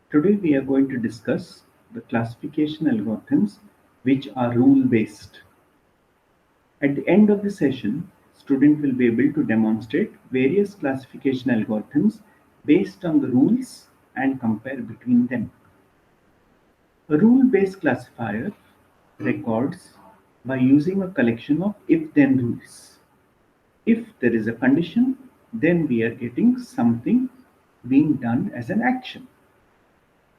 Today we are going to discuss the classification algorithms which are rule-based. At the end of the session, student will be able to demonstrate various classification algorithms based on the rules and compare between them. A rule-based classifier records by using a collection of if-then rules. If there is a condition, then we are getting something being done as an action.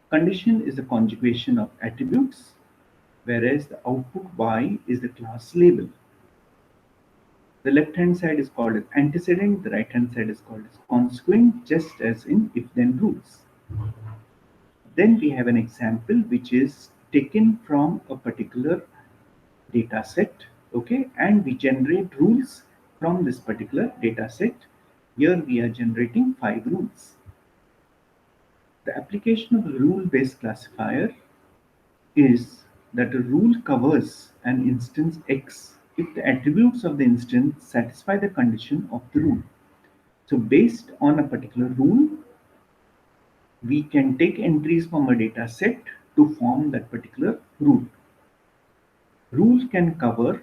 Condition is a conjugation of attributes, whereas the output y is the class label. The left-hand side is called as antecedent, the right-hand side is called as consequent, just as in if-then rules. Then we have an example which is taken from a particular data set, okay, and we generate rules from this particular data set. Here we are generating 5 rules. The application of a rule-based classifier is that a rule covers an instance X if the attributes of the instance satisfy the condition of the rule. So based on a particular rule, we can take entries from a data set to form that particular rule. Rule can cover,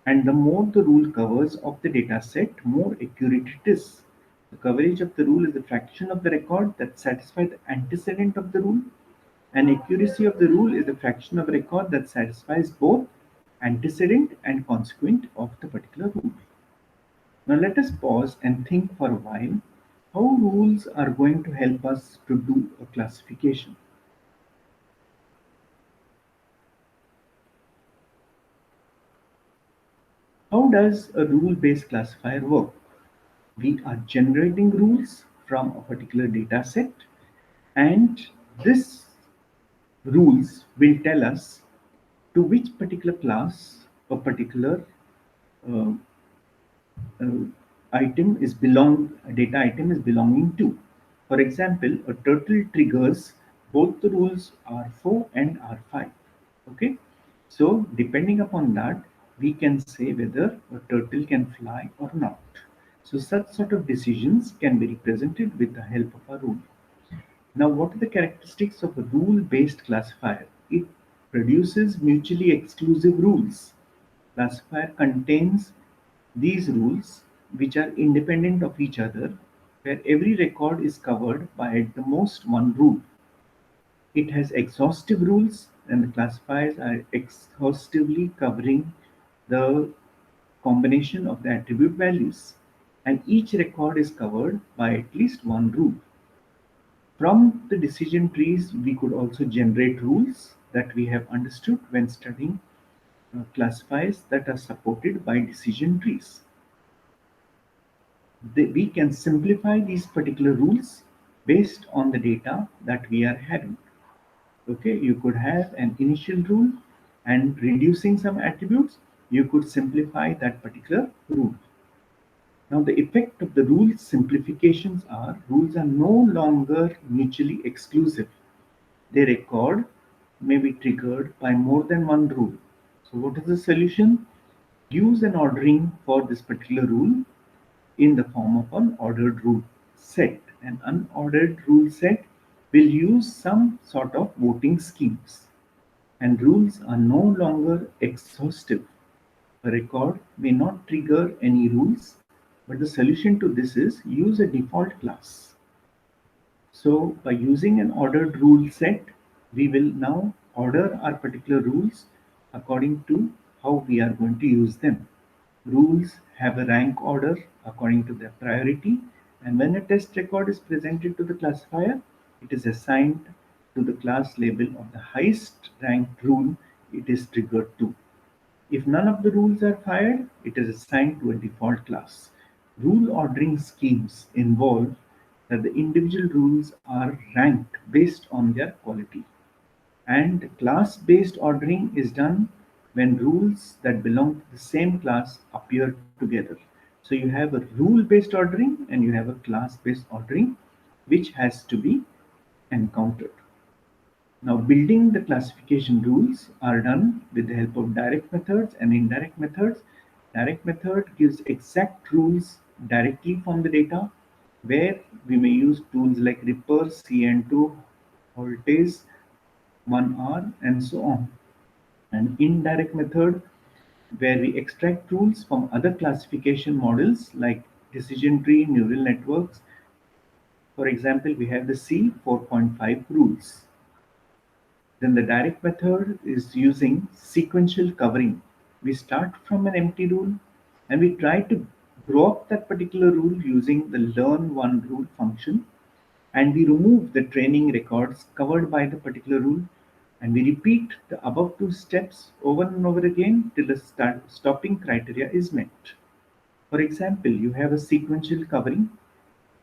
and the more the rule covers of the data set, more accurate it is. The coverage of the rule is a fraction of the record that satisfies the antecedent of the rule, and accuracy of the rule is a fraction of a record that satisfies both antecedent and consequent of the particular rule. Now let us pause and think for a while how rules are going to help us to do a classification. How does a rule-based classifier work? We are generating rules from a particular data set, and this rules will tell us to which particular class a particular uh, uh, data item is belonging to. For example, a turtle triggers both the rules R4 and R5. Okay, so depending upon that, we can say whether a turtle can fly or not. So such sort of decisions can be represented with the help of a rule. Now, what are the characteristics of a rule-based classifier? It produces mutually exclusive rules. Classifier contains these rules which are independent of each other, where every record is covered by at the most one rule. It has exhaustive rules, and the classifiers are exhaustively covering the combination of the attribute values, and each record is covered by at least one rule. From the decision trees, we could also generate rules that we have understood when studying classifiers that are supported by decision trees. We can simplify these particular rules based on the data that we are having. Okay, you could have an initial rule, and reducing some attributes, you could simplify that particular rule. Now, the effect of the rule simplifications are rules are no longer mutually exclusive. Their record may be triggered by more than one rule. So, what is the solution? Use an ordering for this particular rule in the form of an ordered rule set. An unordered rule set will use some sort of voting schemes, and rules are no longer exhaustive. A record may not trigger any rules, but the solution to this is use a default class. So by using an ordered rule set, we will now order our particular rules according to how we are going to use them. Rules have a rank order according to their priority, and when a test record is presented to the classifier, it is assigned to the class label of the highest ranked rule it is triggered to. If none of the rules are fired, it is assigned to a default class. Rule ordering schemes involve that the individual rules are ranked based on their quality. And class-based ordering is done when rules that belong to the same class appear together. So you have a rule-based ordering and you have a class-based ordering which has to be encountered. Now, building the classification rules are done with the help of direct methods and indirect methods. Direct method gives exact rules directly from the data, where we may use tools like Ripper, CN2, voltage, 1 hour, and so on. An indirect method where we extract rules from other classification models like decision tree, neural networks. For example, we have the C 4.5 rules. Then the direct method is using sequential covering. We start from an empty rule and we try to grow up that particular rule using the learn one rule function, and we remove the training records covered by the particular rule, and we repeat the above two steps over and over again till the stopping criteria is met. For example, you have a sequential covering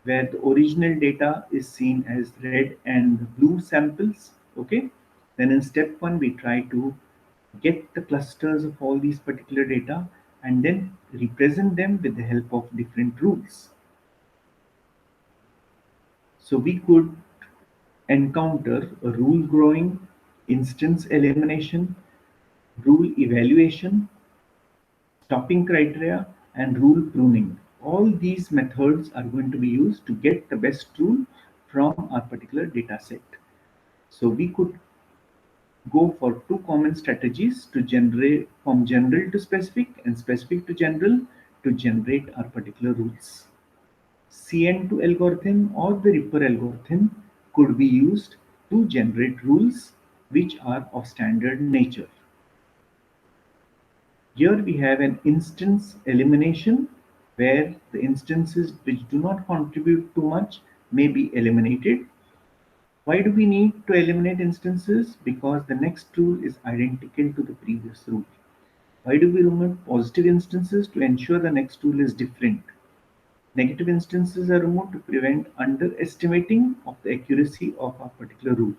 where the original data is seen as red and blue samples. Okay, then in step 1 we try to get the clusters of all these particular data and then represent them with the help of different rules. So we could encounter a rule growing, instance elimination, rule evaluation, stopping criteria, and rule pruning. All these methods are going to be used to get the best rule from our particular data set. So we could go for two common strategies to generate from general to specific and specific to general to generate our particular rules. CN2 algorithm or the Ripper algorithm could be used to generate rules which are of standard nature. Here we have an instance elimination where the instances which do not contribute too much may be eliminated. Why do we need to eliminate instances? Because the next rule is identical to the previous rule. Why do we remove positive instances? To ensure the next rule is different. Negative instances are removed to prevent underestimating of the accuracy of a particular rule.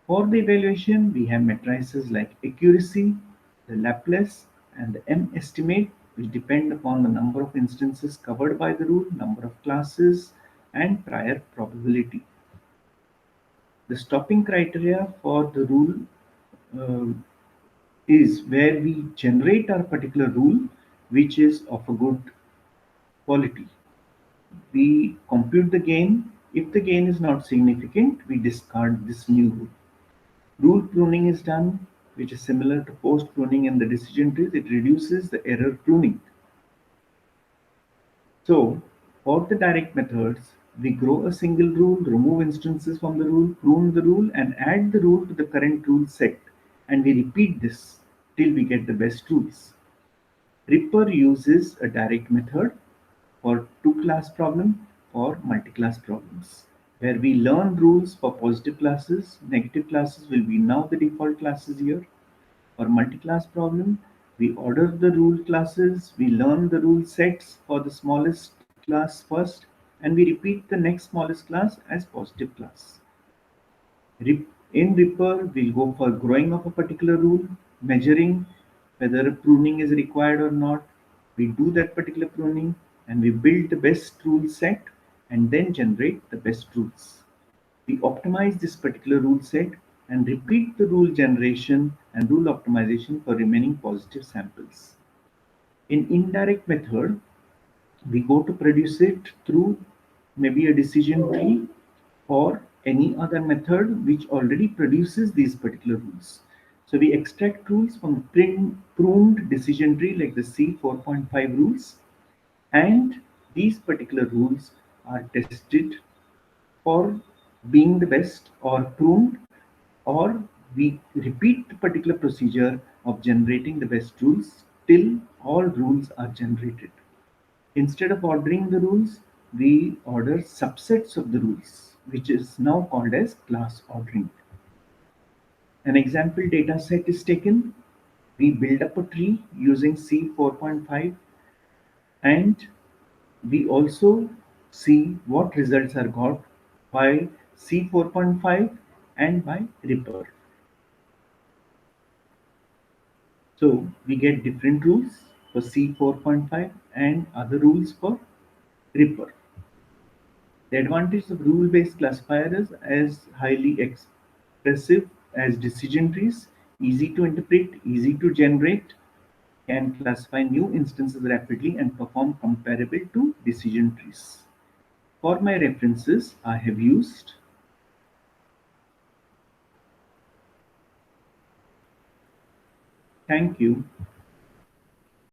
For the evaluation, we have matrices like accuracy, the Laplace, and the M estimate, which depend upon the number of instances covered by the rule, number of classes, and prior probability. The stopping criteria for the rule uh, is where we generate our particular rule which is of a good quality. We compute the gain. If the gain is not significant, we discard this new rule. Rule pruning is done, which is similar to post pruning in the decision trees. It reduces the error pruning. So, for the direct methods, we grow a single rule, remove instances from the rule, prune the rule, and add the rule to the current rule set. And we repeat this till we get the best rules. Ripper uses a direct method for two-class problem or multi-class problems, where we learn rules for positive classes. Negative classes will be now the default classes here. For multi-class problem, we order the rule classes, we learn the rule sets for the smallest class first, and we repeat the next smallest class as positive class. In Ripper, we'll go for growing of a particular rule, measuring whether pruning is required or not. We do that particular pruning and we build the best rule set and then generate the best rules. We optimize this particular rule set and repeat the rule generation and rule optimization for remaining positive samples. In indirect method, we go to produce it through maybe a decision tree or any other method which already produces these particular rules. So we extract rules from pruned decision tree like the C 4.5 rules, and these particular rules are tested for being the best or pruned, or we repeat the particular procedure of generating the best rules till all rules are generated. Instead of ordering the rules, we order subsets of the rules, which is now called as class ordering. An example data set is taken. We build up a tree using C 4.5, and we also see what results are got by C 4.5 and by Ripper. So we get different rules for C 4.5 and other rules for Ripper. The advantage of rule-based classifiers as highly expressive as decision trees, easy to interpret, easy to generate, can classify new instances rapidly and perform comparable to decision trees. For my references, I have used Thank you.